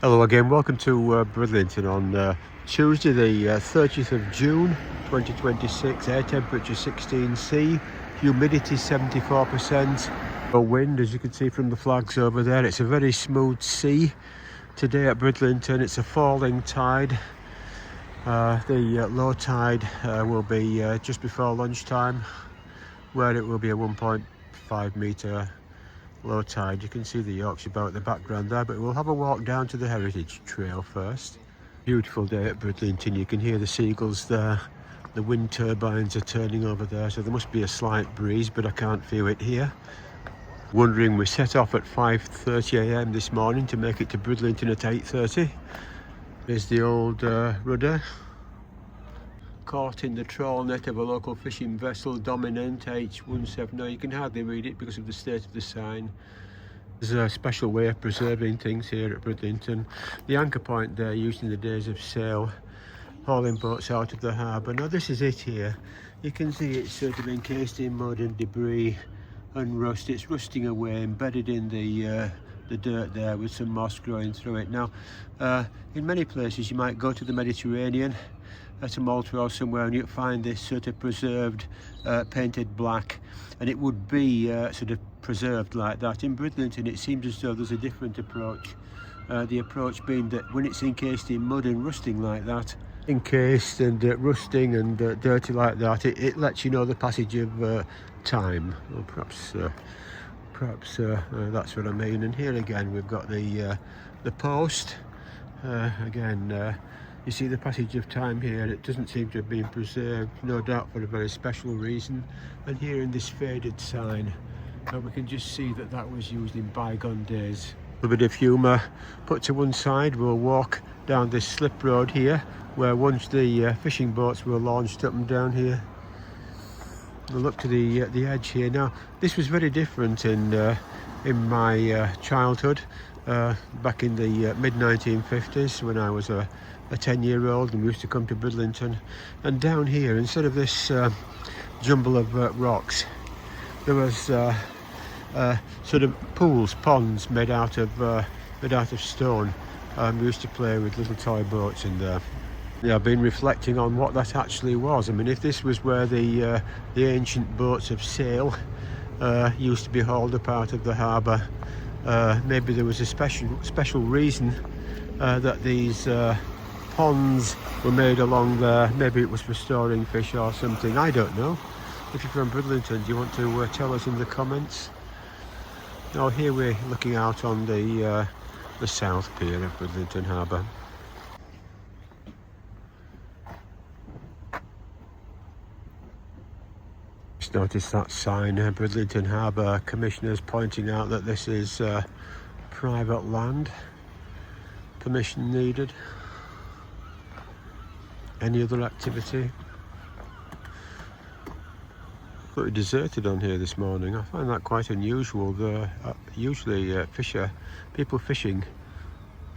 Hello again, welcome to Bridlington on Tuesday the 30th of June 2026, air temperature 16°C, humidity 74%, a wind as you can see from the flags over there. It's a very smooth sea today at Bridlington. It's a falling tide. The low tide will be just before lunchtime, where it will be a 1.5 metre low tide. You can see the Yorkshire Bow at the background there, but we'll have a walk down to the Heritage Trail first. Beautiful day at Bridlington. You can hear the seagulls there. The wind turbines are turning over there, so there must be a slight breeze, but I can't feel it here. Wondering, we set off at 5:30 a.m. this morning to make it to Bridlington at 8:30. There's the old rudder, caught in the trawl net of a local fishing vessel, Dominant H17. You can hardly read it because of the state of the sign. There's a special way of preserving things here at Bridlington. The anchor point there, used in the days of sail, hauling boats out of the harbour. Now this is it here. You can see it's sort of encased in mud and debris and rust. It's rusting away, embedded in the dirt there with some moss growing through it. Now, in many places you might go to the Mediterranean, at a Malta or somewhere, and you'll find this sort of preserved, painted black, and it would be sort of preserved like that. In Bridlington it seems as though there's a different approach, the approach being that when it's encased in mud and rusting like that, encased and rusting and dirty like that, it lets you know the passage of time. Well, perhaps that's what I mean. And here again we've got the post. You see the passage of time here. It doesn't seem to have been preserved, no doubt for a very special reason. And here in this faded sign, we can just see that that was used in bygone days. A bit of humour put to one side. We'll walk down this slip road here, where once the fishing boats were launched up and down here. We'll look to the edge here. Now, this was very different in my childhood, back in the mid-1950s, when I was a 10-year-old and we used to come to Bridlington. And down here, instead of this jumble of rocks, there was sort of pools, ponds made out of stone. We used to play with little toy boats in there. Yeah, I've been reflecting on what that actually was. I mean, if this was where the ancient boats of sail used to be hauled up out of the harbour, maybe there was a special reason that these ponds were made along there. Maybe it was for storing fish or something. I don't know. If you're from Bridlington, do you want to tell us in the comments? Now here we're looking out on the south pier of Bridlington Harbour. Just noticed that sign, Bridlington Harbour Commissioners, pointing out that this is private land. Permission needed. Any other activity? Completely deserted on here this morning. I find that quite unusual. Usually people fishing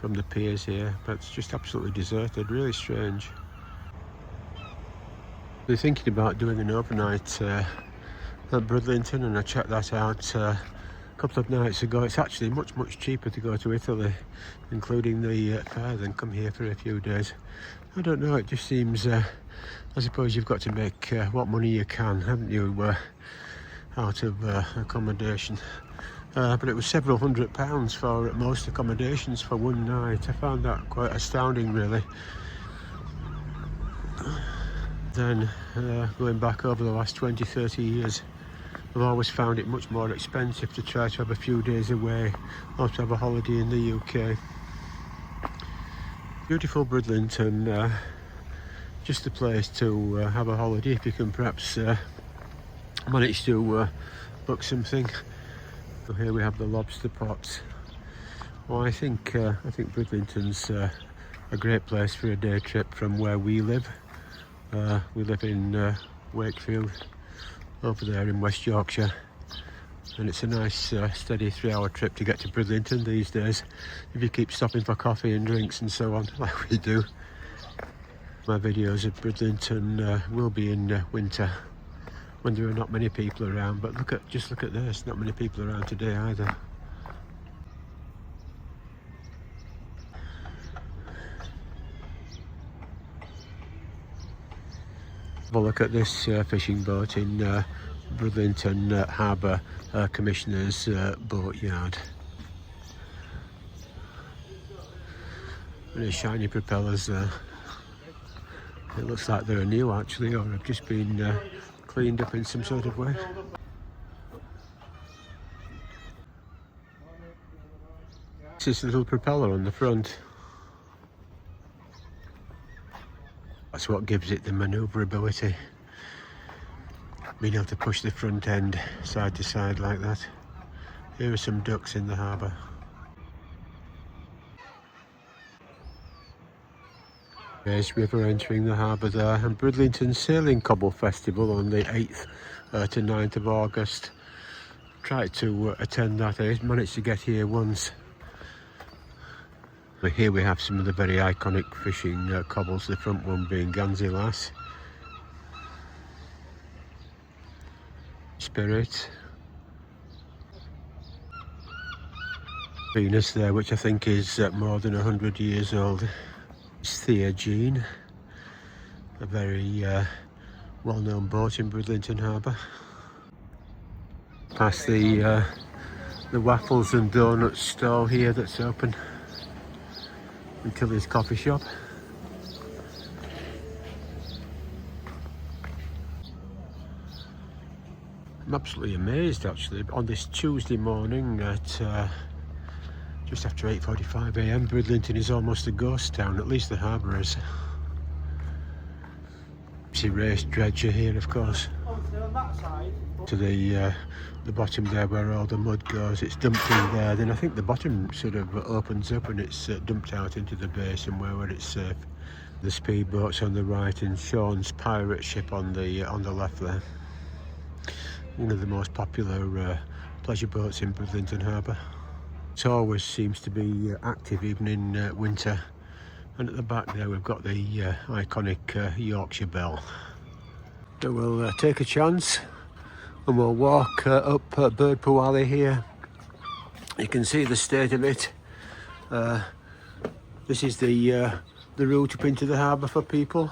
from the piers here, but it's just absolutely deserted. Really strange. We're thinking about doing an overnight at Bridlington, and I checked that out a couple of nights ago. It's actually much cheaper to go to Italy, including the fare, than come here for a few days. I don't know, it just seems, I suppose you've got to make what money you can, haven't you, out of accommodation. But it was several £100 for most accommodations for one night. I found that quite astounding, really. Then, going back over the last 20-30 years, I've always found it much more expensive to try to have a few days away or to have a holiday in the UK. Beautiful Bridlington, just the place to have a holiday if you can perhaps manage to book something. So here we have the lobster pots. Well, I think Bridlington's a great place for a day trip from where we live. We live in Wakefield, over there in West Yorkshire, and it's a nice steady 3-hour trip to get to Bridlington these days, if you keep stopping for coffee and drinks and so on, like we do. My videos of Bridlington will be in winter, when there are not many people around, but just look at this, not many people around today either. Have a look at this fishing boat in Bridlington Harbour Commissioner's boatyard. Really shiny propellers there. It looks like they're new actually, or have just been cleaned up in some sort of way. This is a little propeller on the front. That's what gives it the manoeuvrability. Being able to push the front end side to side like that. Here are some ducks in the harbour. There's river entering the harbour there, and Bridlington Sailing Cobble Festival on the 8th to 9th of August. Tried to attend that, I managed to get here once. But here we have some of the very iconic fishing cobbles, the front one being Gansey Lass, Spirit, Venus there, which I think is more than 100 years old. It's Thea Jean, a very well-known boat in Bridlington Harbour. Past the waffles and donuts stall here that's open until his coffee shop. I'm absolutely amazed actually, on this Tuesday morning at just after 8:45 AM, Bridlington is almost a ghost town, at least the harbour is. See race dredger here of course. To the bottom there where all the mud goes, it's dumped in there, then I think the bottom sort of opens up and it's dumped out into the bay somewhere where it's safe. The speedboats on the right and Sean's pirate ship on the left there. One of the most popular pleasure boats in Bridlington Harbour. It always seems to be active even in winter. And at the back there we've got the iconic Yorkshire Bell. So we'll take a chance and we'll walk up Birdpool Alley here. You can see the state of it. This is the route up into the harbour for people,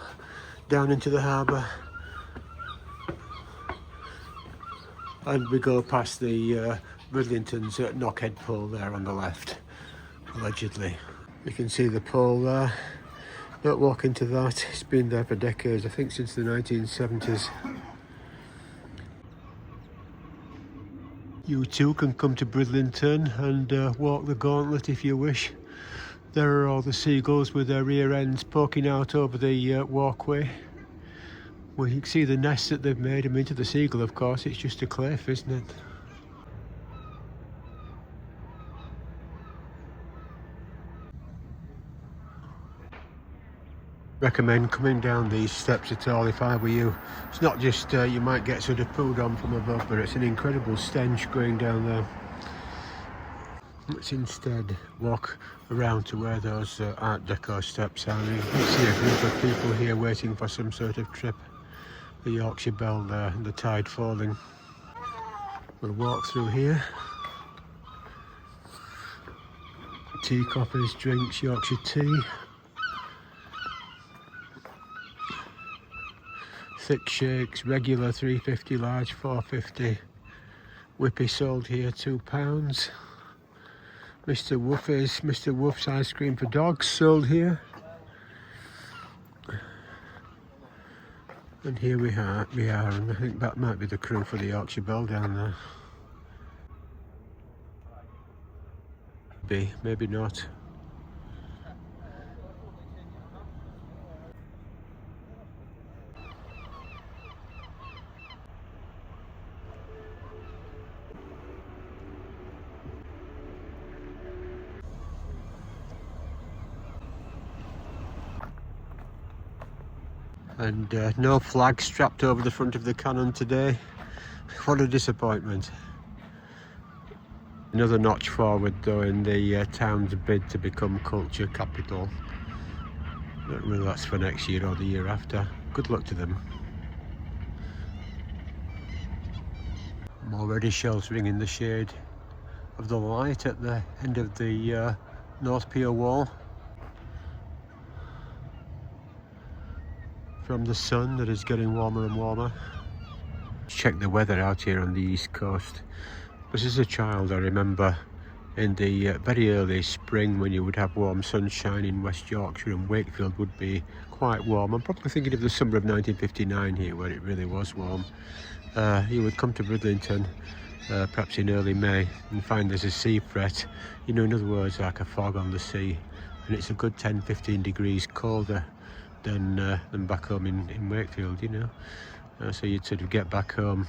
down into the harbour. And we go past the Bridlington's Knockhead pole there on the left, allegedly. You can see the pole there. Don't walk into that, it's been there for decades, I think since the 1970s. You too can come to Bridlington and walk the gauntlet if you wish. There are all the seagulls with their rear ends poking out over the walkway. Well, you can see the nests that they've made. I mean, to the seagull, of course, it's just a cliff, isn't it? Recommend coming down these steps at all if I were you. It's not just you might get sort of pooed on from above, but it's an incredible stench going down there. Let's instead walk around to where those Art Deco steps are. You can see a group of people here waiting for some sort of trip. The Yorkshire Bell there and the tide falling. We'll walk through here. Tea, coffees, drinks, Yorkshire tea. Thick shakes, regular £3.50, large £4.50. Whippy sold here £2. Mr. Woof's ice cream for dogs sold here. And here we are, and I think that might be the crew for the Yorkshire Bell down there. Maybe not. And no flag strapped over the front of the cannon today. What a disappointment. Another notch forward though in the town's bid to become culture capital. Not really that's for next year or the year after. Good luck to them. I'm already sheltering in the shade of the light at the end of the North Pier wall. from the sun that is getting warmer and warmer. Check the weather out here on the east coast. Because as a child I remember in the very early spring when you would have warm sunshine in West Yorkshire, and Wakefield would be quite warm. I'm probably thinking of the summer of 1959 here where it really was warm. You would come to Bridlington perhaps in early May and find there's a sea fret, you know, in other words like a fog on the sea, and it's a good 10-15 degrees colder than back home in Wakefield, you know. So you'd sort of get back home,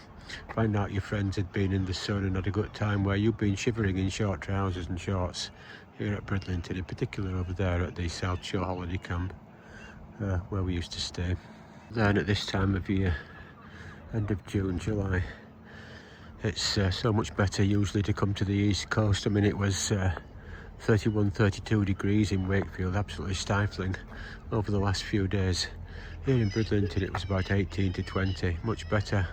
find out your friends had been in the sun and had a good time, where you've been shivering in short trousers and shorts here at Bridlington, in particular over there at the South Shore Holiday Camp where we used to stay. Then at this time of year, end of June, July, it's so much better usually to come to the east coast. I mean, it was 31, 32 degrees in Wakefield, absolutely stifling over the last few days. Here in Bridlington it was about 18 to 20, much better.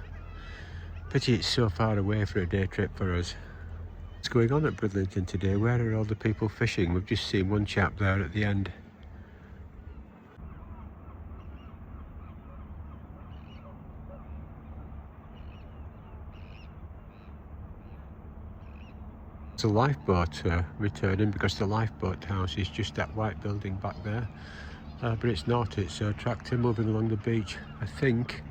Pity it's so far away for a day trip for us. What's going on at Bridlington today? Where are all the people fishing? We've just seen one chap there at the end. It's a lifeboat returning, because the lifeboat house is just that white building back there. But it's not, it's a tractor moving along the beach, I think,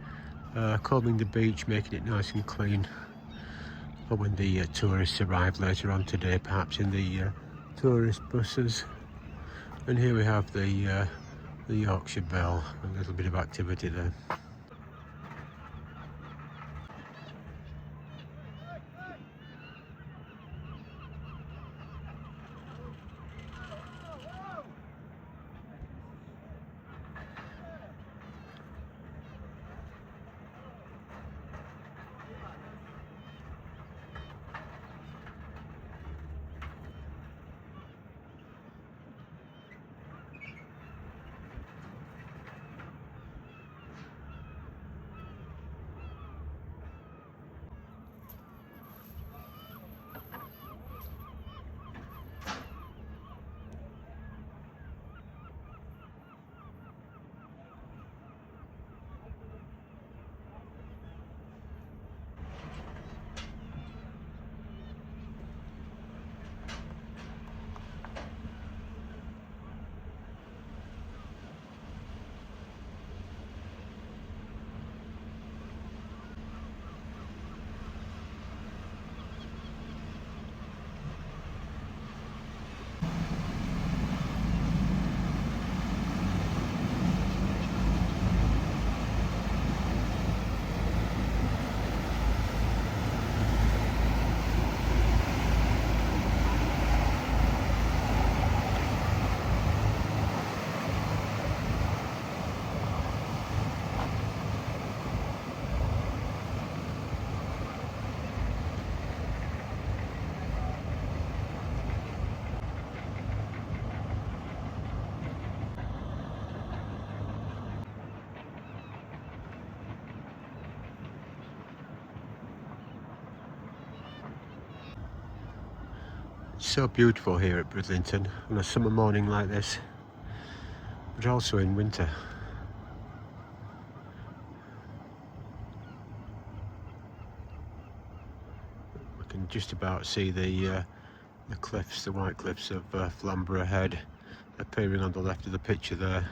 combing the beach, making it nice and clean for when the tourists arrive later on today, perhaps in the tourist buses. And here we have the Yorkshire Bell, a little bit of activity there. It's so beautiful here at Bridlington on a summer morning like this, but also in winter. We can just about see the cliffs, the white cliffs of Flamborough Head appearing on the left of the picture there.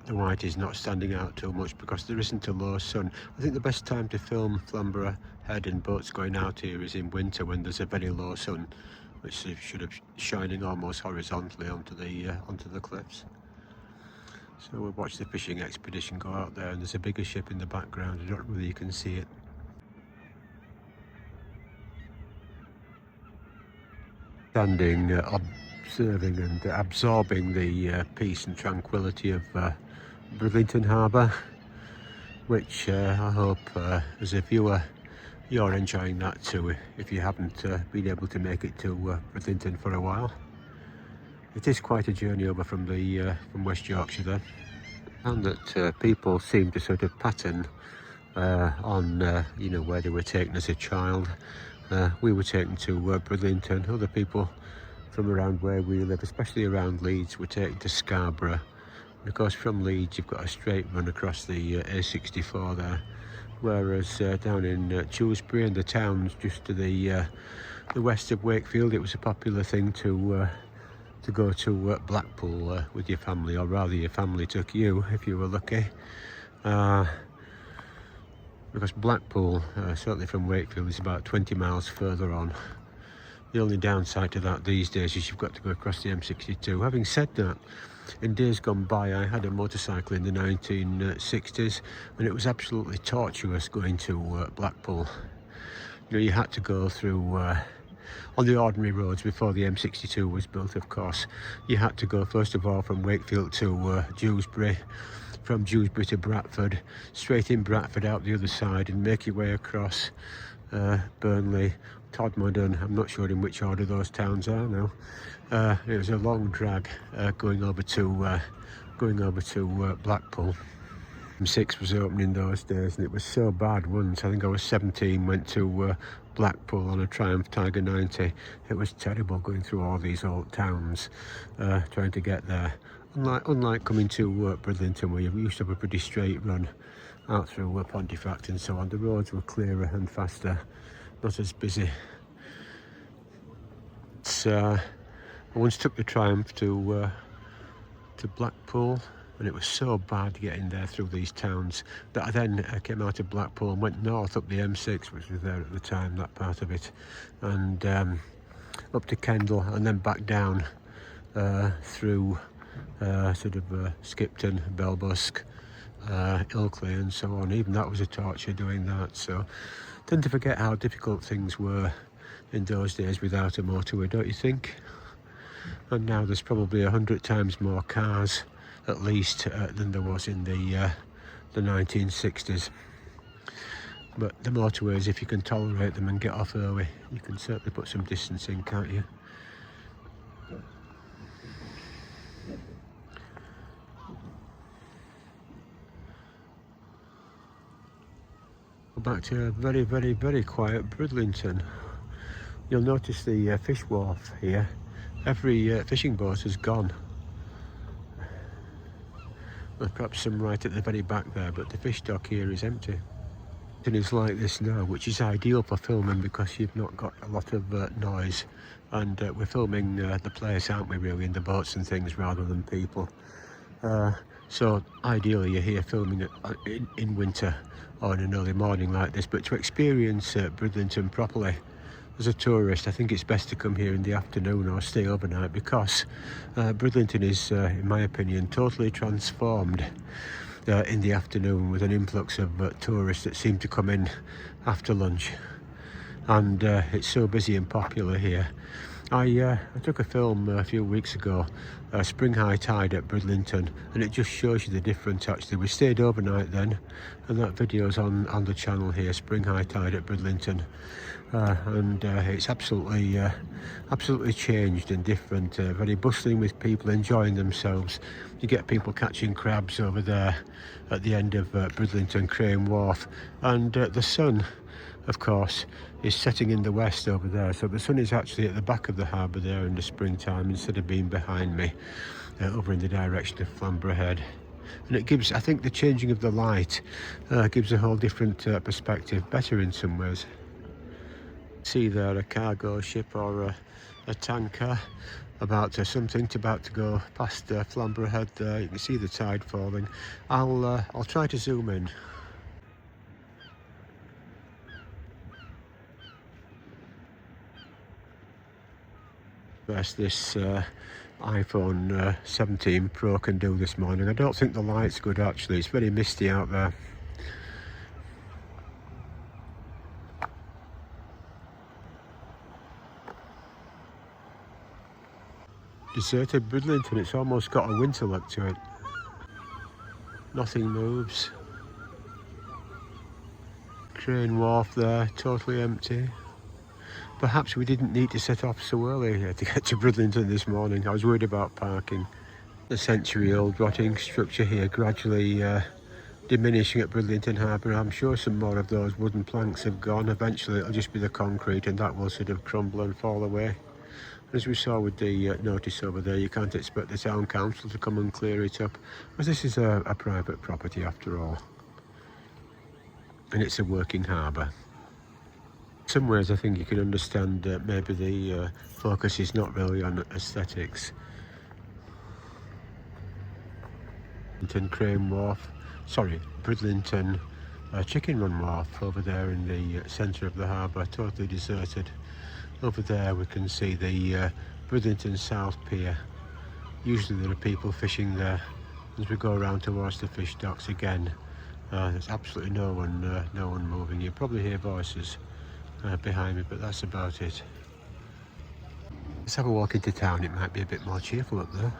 The white is not standing out too much because there isn't a low sun. I think the best time to film Flamborough Head and boats going out here is in winter, when there's a very low sun, which should have shining almost horizontally onto the cliffs. So we'll watch the fishing expedition go out there, and there's a bigger ship in the background. I don't know whether you can see it. Standing, observing and absorbing the peace and tranquility of Bridlington Harbour, which I hope as a viewer you're enjoying that too, if you haven't been able to make it to Bridlington for a while. It is quite a journey over from West Yorkshire there. And that people seem to sort of pattern on you know, where they were taken as a child. We were taken to Bridlington. Other people from around where we live, especially around Leeds, were taken to Scarborough. Because from Leeds you've got a straight run across the A64 there, whereas down in Dewsbury and the towns just to the west of Wakefield, it was a popular thing to go to Blackpool with your family, or rather your family took you if you were lucky. Because Blackpool, certainly from Wakefield, is about 20 miles further on. The only downside to that these days is you've got to go across the M62. Having said that, in days gone by I had a motorcycle in the 1960s and it was absolutely tortuous going to Blackpool. You know, you had to go through on the ordinary roads before the M62 was built, of course. You had to go first of all from Wakefield to Dewsbury, from Dewsbury to Bradford, straight in Bradford out the other side, and make your way across Burnley, Todmorden. I'm not sure in which order those towns are now. It was a long drag going over to Blackpool. M6 was opening those days, and it was so bad once. I think I was 17, went to Blackpool on a Triumph Tiger 90. It was terrible going through all these old towns trying to get there. Unlike coming to Bridlington, where you used to have a pretty straight run out through Pontefract and so on. The roads were clearer and faster, not as busy. I once took the Triumph to Blackpool, and it was so bad getting there through these towns that I then came out of Blackpool and went north up the M6, which was there at the time, that part of it, and up to Kendal, and then back down through Skipton, Belbusk, Ilkley and so on. Even that was a torture doing that. So tend to forget how difficult things were in those days without a motorway, don't you think? And now there's probably 100 times more cars at least than there was in the 1960s. But the motorways, if you can tolerate them and get off early, you can certainly put some distance in, can't you? Back to a very, very, very quiet Bridlington. You'll notice the fish wharf here. Every fishing boat has gone. There's perhaps some right at the very back there, but the fish dock here is empty. And it's like this now, which is ideal for filming because you've not got a lot of noise. And we're filming the place, aren't we, really, in the boats and things rather than people. So ideally you're here filming it in winter or in an early morning like this, but to experience Bridlington properly as a tourist, I think it's best to come here in the afternoon or stay overnight, because Bridlington is, in my opinion, totally transformed in the afternoon with an influx of tourists that seem to come in after lunch, and it's so busy and popular here. I took a film a few weeks ago, spring high tide at Bridlington, and it just shows you the difference actually. We stayed overnight then, and that video's on the channel here, spring high tide at Bridlington, and it's absolutely changed and different, very bustling with people enjoying themselves. You get people catching crabs over there at the end of Bridlington Crane Wharf, and the sun, of course, is setting in the west over there, so the sun is actually at the back of the harbour there in the springtime instead of being behind me over in the direction of Flamborough Head. And it gives, I think the changing of the light gives a whole different perspective, better in some ways. See there a cargo ship or a tanker about something about to go past Flamborough Head there. You can see the tide falling. I'll try to zoom in. Best this iPhone 17 Pro can do this morning. I don't think the light's good actually, it's very misty out there. Deserted Bridlington, it's almost got a winter look to it. Nothing moves. Crane Wharf there, totally empty. Perhaps we didn't need to set off so early to get to Bridlington this morning. I was worried about parking. The century-old rotting structure here gradually diminishing at Bridlington Harbour. I'm sure some more of those wooden planks have gone. Eventually it'll just be the concrete and that will sort of crumble and fall away. As we saw with the notice over there, you can't expect the town council to come and clear it up, as this is a private property after all, and it's a working harbour. In some ways I think you can understand maybe the focus is not really on aesthetics. Bridlington Crane Wharf, sorry, Bridlington Chicken Run Wharf over there in the centre of the harbour, totally deserted. Over there we can see the Bridlington South Pier. Usually there are people fishing there. As we go around towards the fish docks again, there's absolutely no one moving. You probably hear voices behind me, but that's about it. Let's have a walk into town, it might be a bit more cheerful up there.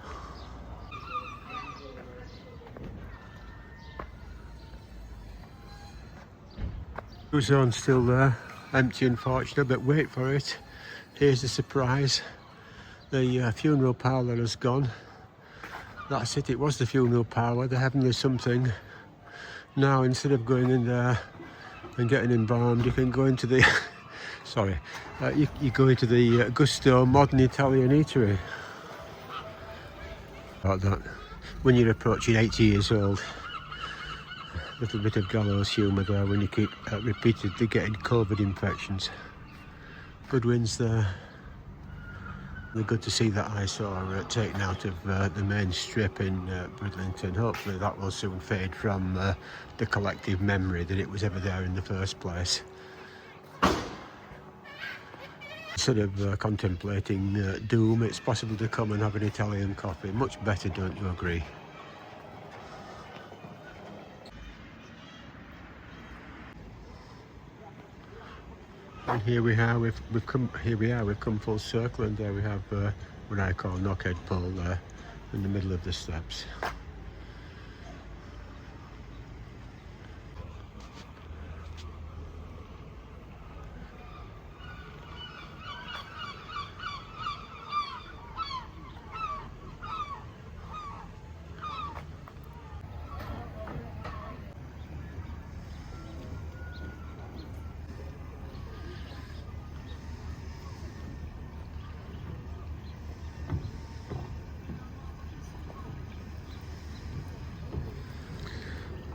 The zone's still there, empty unfortunately, but wait for it. Here's the surprise. The funeral parlour has gone. That's it, it was the funeral parlour, the heavenly something. Now instead of going in there and getting embalmed, you can go into the sorry, you go into the Gusto modern Italian eatery. About that, when you're approaching 80 years old. A little bit of gallows humour there when you keep repeatedly getting COVID infections. Good wins there. They're good to see that eyesore taken out of the main strip in Bridlington. Hopefully that will soon fade from the collective memory that it was ever there in the first place. Instead of contemplating doom, it's possible to come and have an Italian coffee. Much better, don't you agree? And here we are, we've come full circle, and there we have what I call Knockhead Pole there in the middle of the steps.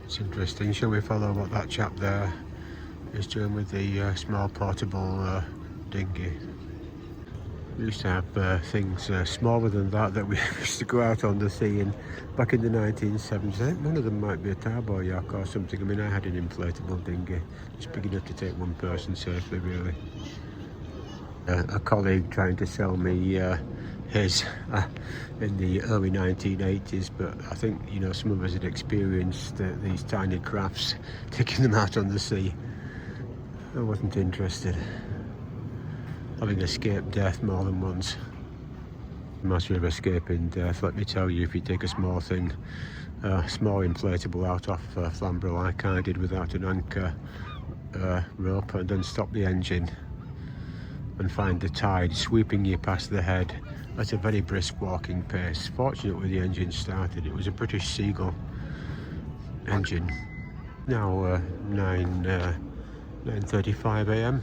It's interesting. Shall we follow what that chap there is doing with the small portable dinghy? We used to have things smaller than that we used to go out on the sea in back in the 1970s. I think one of them might be a tarboy yacht or something. I mean, I had an inflatable dinghy, just big enough to take one person safely, really. A colleague trying to sell me his in the early 1980s, but I think, you know, some of us had experienced these tiny crafts, taking them out on the sea. I wasn't interested. Having escaped death more than once. Master of escaping death, let me tell you, if you take a small thing, small inflatable out off Flamborough like I did without an anchor rope, and then stop the engine and find the tide sweeping you past the head at a very brisk walking pace. Fortunately the engine started. It was a British Seagull engine. Now 9:35 a.m.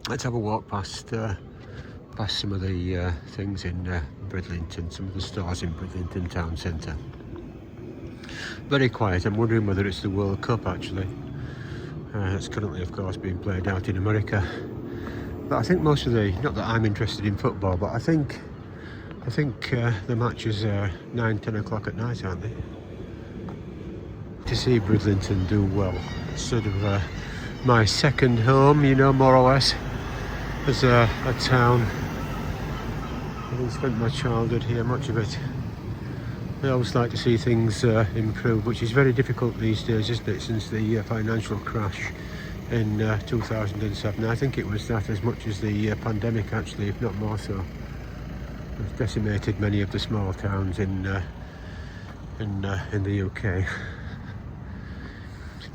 Let's have a walk past some of the things in Bridlington, some of the stores in Bridlington town centre. Very quiet. I'm wondering whether it's the World Cup actually. It's currently of course being played out in America. But I think most of not that I'm interested in football, but I think the matches are 9-10 o'clock at night, aren't they? To see Bridlington do well. It's sort of my second home, you know, more or less, as a town. Having spent my childhood here, much of it. I always like to see things improve, which is very difficult these days, isn't it, since the financial crash in 2007. I think it was that as much as the pandemic actually, if not more so. It's decimated many of the small towns in the UK.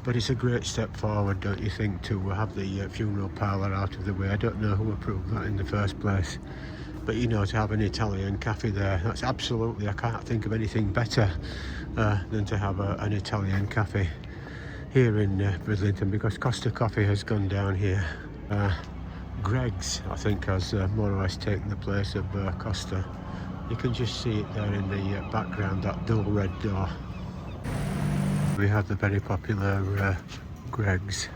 But it's a great step forward, don't you think, to have the funeral parlour out of the way. I don't know who approved that in the first place, but you know, to have an Italian cafe there, that's absolutely, I can't think of anything better than to have an Italian cafe here in Bridlington, because Costa Coffee has gone down here. Greg's, I think, has more or less taken the place of Costa. You can just see it there in the background, that dull red door. We have the very popular Greg's.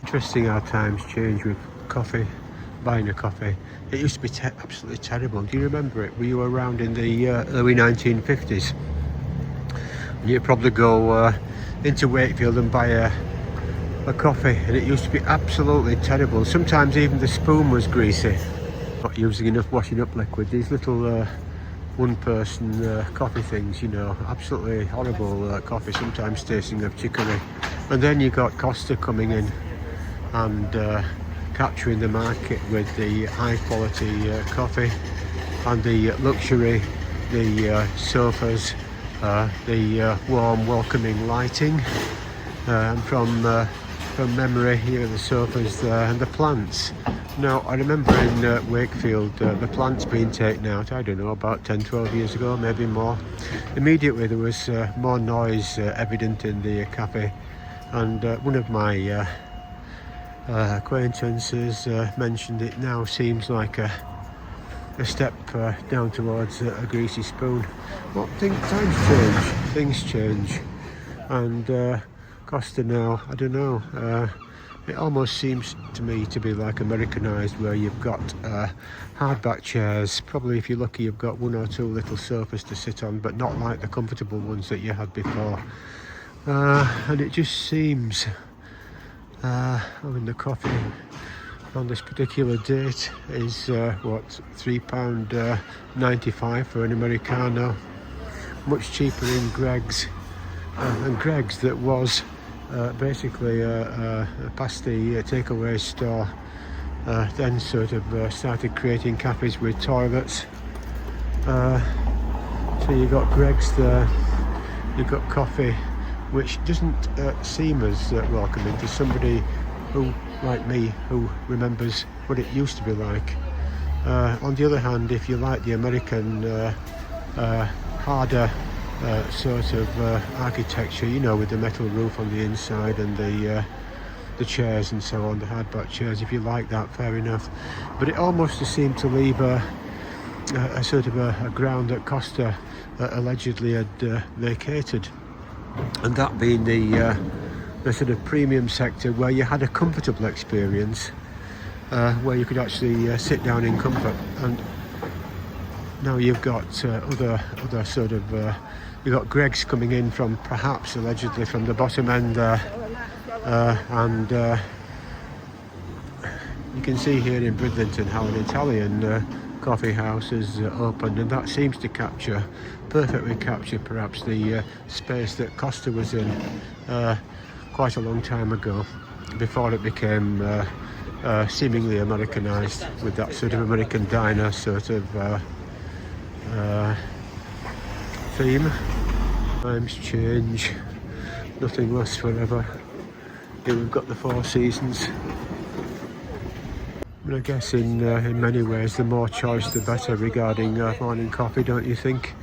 Interesting how times change with coffee, buying a coffee. It used to be absolutely terrible. Do you remember it? Were you around in the early 1950s? You'd probably go into Wakefield and buy a coffee, and it used to be absolutely terrible. Sometimes even the spoon was greasy. Not using enough washing up liquid. These little one-person coffee things, you know, absolutely horrible coffee, sometimes tasting of chicory. And then you got Costa coming in and capturing the market with the high quality coffee and the luxury, the sofas, the warm welcoming lighting, and from memory here the sofas and the plants. Now I remember in Wakefield the plants being taken out, I don't know, about 10-12 years ago, maybe more. Immediately there was more noise evident in the cafe, and one of my acquaintances mentioned it now seems like a step down towards a greasy spoon. Well, things change, and Costa now, I don't know, it almost seems to me to be like Americanized, where you've got hardback chairs. Probably if you're lucky you've got one or two little sofas to sit on, but not like the comfortable ones that you had before. And it just seems, I mean, the coffee on this particular date is what, £3.95 for an Americano. Much cheaper in Greg's, and Greg's that was basically past the takeaway store, then sort of started creating cafes with toilets. So you got Greg's there, you've got coffee, which doesn't seem as welcoming to somebody who, like me, who remembers what it used to be like. On the other hand, if you like the American harder sort of architecture, you know, with the metal roof on the inside and the chairs and so on, the hardback chairs, if you like that, fair enough. But it almost seemed to leave a sort of a ground that Costa allegedly had vacated, and that being the sort of premium sector, where you had a comfortable experience, where you could actually sit down in comfort. And now you've got other sort of you've got Greg's coming in from, perhaps allegedly, from the bottom end there, and you can see here in Bridlington how an Italian coffee house has opened, and that seems to perfectly capture perhaps the space that Costa was in quite a long time ago, before it became seemingly Americanized, with that sort of American diner sort of theme. Times change, nothing lasts forever. Here we've got the Four Seasons. And I guess in many ways the more choice the better regarding morning coffee, don't you think?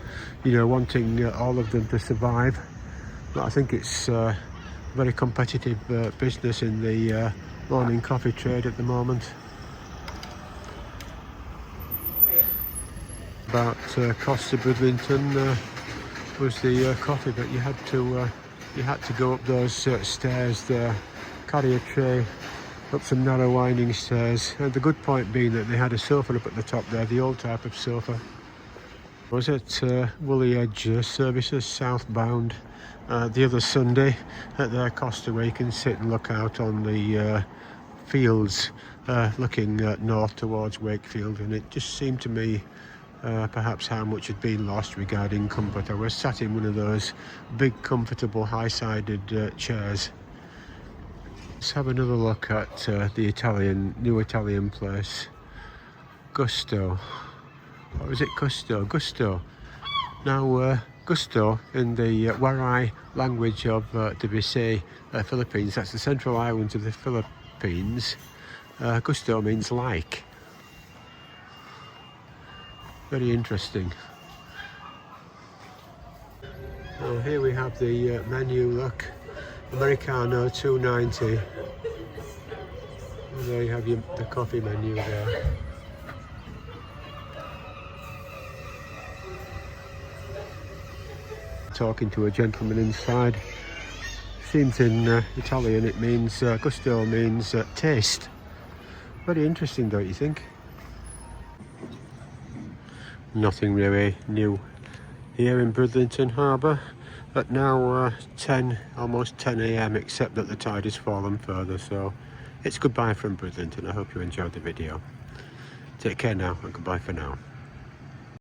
You know, wanting all of them to survive. But I think it's a very competitive business in the morning coffee trade at the moment. About Costa Bridlington was the coffee, but you had to go up those stairs there, carry a tray up some narrow winding stairs, and the good point being that they had a sofa up at the top there, the old type of sofa. Was it Woolly Edge Services southbound the other Sunday at their Costa, where you can sit and look out on the fields looking north towards Wakefield, and it just seemed to me perhaps how much had been lost regarding comfort. I was sat in one of those big comfortable high-sided chairs. Let's have another look at the new Italian place, Gusto. Or is it Gusto? Gusto. Now, Gusto, in the Waray language of the Visay, Philippines, that's the central island of the Philippines, Gusto means like. Very interesting. Now here we have the menu, look. Americano $2.90. And there you have the coffee menu there. Talking to a gentleman inside. Seems in Italian it means gusto means taste. Very interesting, don't you think? Nothing really new here in Bridlington Harbour at now 10, almost 10 AM, except that the tide has fallen further. So it's goodbye from Bridlington. I hope you enjoyed the video. Take care now and goodbye for now.